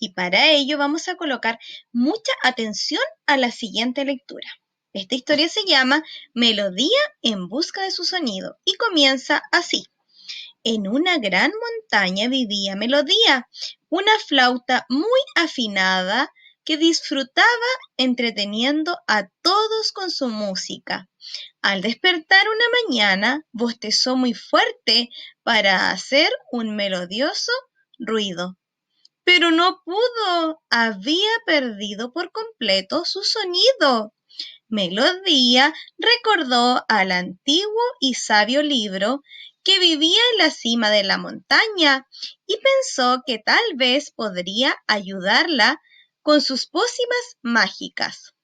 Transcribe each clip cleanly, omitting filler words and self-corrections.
y para ello vamos a colocar mucha atención a la siguiente lectura. Esta historia se llama Melodía en busca de su sonido y comienza así. En una gran montaña vivía Melodía, una flauta muy afinada que disfrutaba entreteniendo a todos con su música. Al despertar una mañana, bostezó muy fuerte para hacer un melodioso ruido. Pero no pudo, había perdido por completo su sonido. Melodía recordó al antiguo y sabio libro que vivía en la cima de la montaña y pensó que tal vez podría ayudarla con sus pócimas mágicas.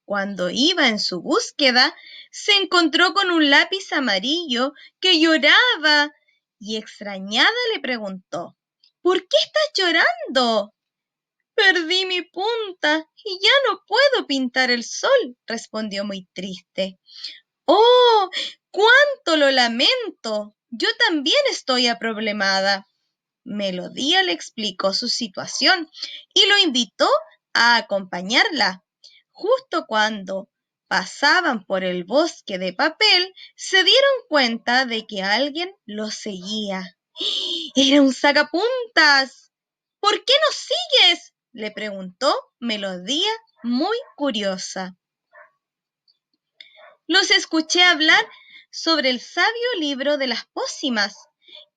Cuando iba en su búsqueda, se encontró con un lápiz amarillo que lloraba y extrañada le preguntó: ¿Por qué estás llorando? Perdí mi punta y ya no puedo pintar el sol, respondió muy triste. ¡Oh, cuánto lo lamento! Yo también estoy aproblemada. Melodía le explicó su situación y lo invitó a acompañarla. Justo cuando pasaban por el bosque de papel, se dieron cuenta de que alguien los seguía. ¡Era un sacapuntas! ¿Por qué nos sigues?, le preguntó Melodía, muy curiosa. Los escuché hablar sobre el sabio libro de las pócimas.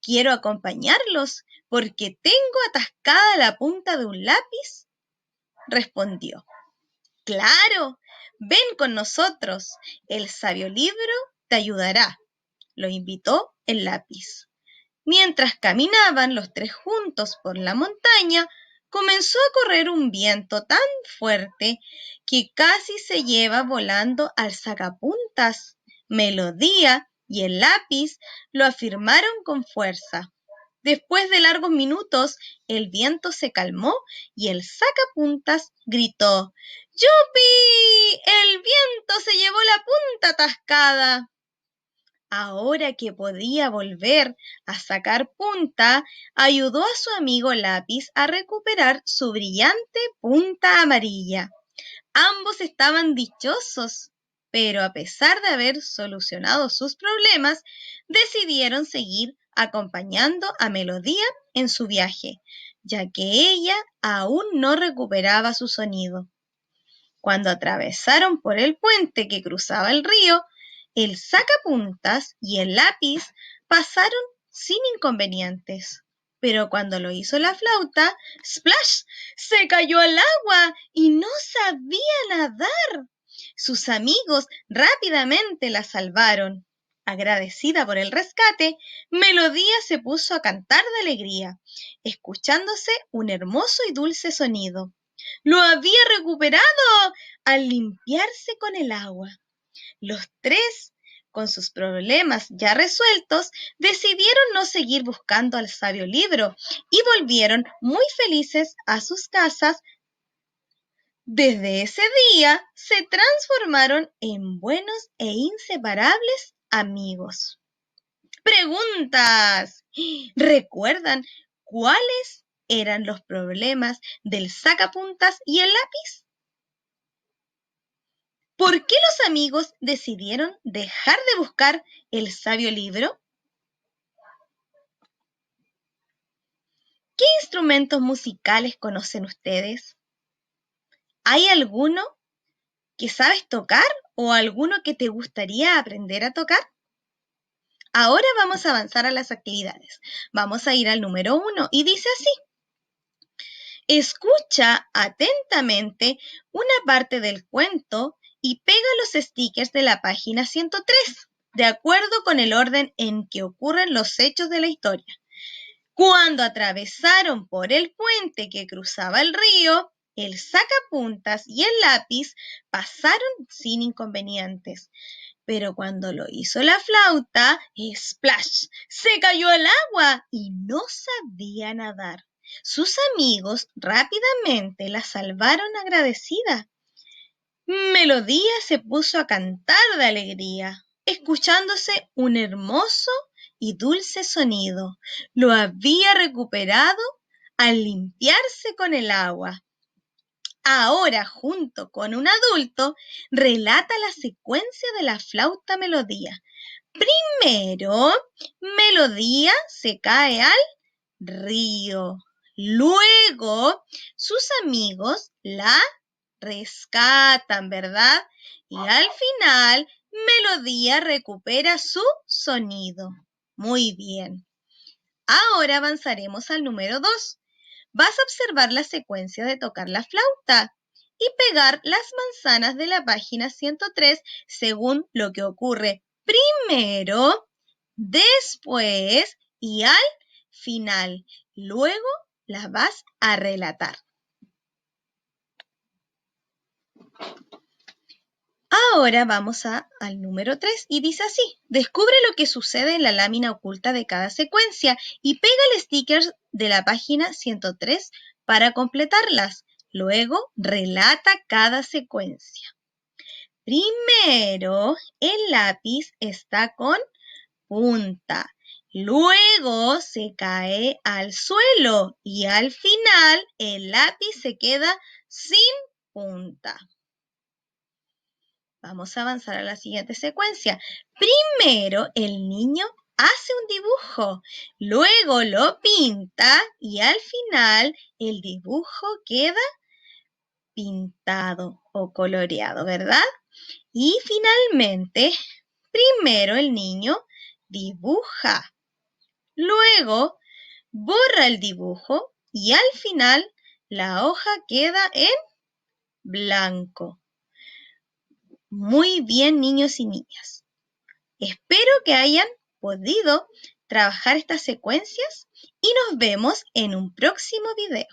Quiero acompañarlos porque tengo atascada la punta de un lápiz, respondió. Claro, ven con nosotros. El sabio libro te ayudará, lo invitó el lápiz. Mientras caminaban los tres juntos por la montaña, comenzó a correr un viento tan fuerte que casi se lleva volando al sacapuntas. Melodía y el lápiz lo afirmaron con fuerza. Después de largos minutos, el viento se calmó y el sacapuntas gritó: ¡Yupi! ¡El viento se llevó la punta atascada! Ahora que podía volver a sacar punta, ayudó a su amigo Lápiz a recuperar su brillante punta amarilla. Ambos estaban dichosos, pero a pesar de haber solucionado sus problemas, decidieron seguir acompañando a Melodía en su viaje, ya que ella aún no recuperaba su sonido. Cuando atravesaron por el puente que cruzaba el río, el sacapuntas y el lápiz pasaron sin inconvenientes. Pero cuando lo hizo la flauta, ¡splash!, se cayó al agua y no sabía nadar. Sus amigos rápidamente la salvaron. Agradecida por el rescate, Melodía se puso a cantar de alegría, escuchándose un hermoso y dulce sonido. ¡Lo había recuperado al limpiarse con el agua! Los tres, con sus problemas ya resueltos, decidieron no seguir buscando al sabio libro y volvieron muy felices a sus casas. Desde ese día se transformaron en buenos e inseparables amigos. Preguntas. ¿Recuerdan cuáles eran los problemas del sacapuntas y el lápiz? ¿Por qué los amigos decidieron dejar de buscar el sabio libro? ¿Qué instrumentos musicales conocen ustedes? ¿Hay alguno que sabes tocar o alguno que te gustaría aprender a tocar? Ahora vamos a avanzar a las actividades. Vamos a ir al número 1 y dice así. Escucha atentamente una parte del cuento y pega los stickers de la página 103, de acuerdo con el orden en que ocurren los hechos de la historia. Cuando atravesaron por el puente que cruzaba el río, el sacapuntas y el lápiz pasaron sin inconvenientes. Pero cuando lo hizo la flauta, ¡splash!, se cayó al agua y no sabía nadar. Sus amigos rápidamente la salvaron agradecida. Melodía se puso a cantar de alegría, escuchándose un hermoso y dulce sonido. Lo había recuperado al limpiarse con el agua. Ahora, junto con un adulto, relata la secuencia de la flauta melodía. Primero, melodía se cae al río. Luego, sus amigos la rescatan, ¿verdad? Y al final, melodía recupera su sonido. Muy bien. Ahora avanzaremos al número 2. Vas a observar la secuencia de tocar la flauta y pegar las manzanas de la página 103 según lo que ocurre primero, después y al final. Luego las vas a relatar. Ahora vamos al número 3 y dice así: descubre lo que sucede en la lámina oculta de cada secuencia y pega el sticker de la página 103 para completarlas. Luego relata cada secuencia. Primero, el lápiz está con punta. Luego se cae al suelo y al final el lápiz se queda sin punta. Vamos a avanzar a la siguiente secuencia. Primero, el niño hace un dibujo, luego lo pinta y al final el dibujo queda pintado o coloreado, ¿verdad? Y finalmente, primero el niño dibuja, luego borra el dibujo y al final la hoja queda en blanco. Muy bien, niños y niñas. Espero que hayan podido trabajar estas secuencias y nos vemos en un próximo video.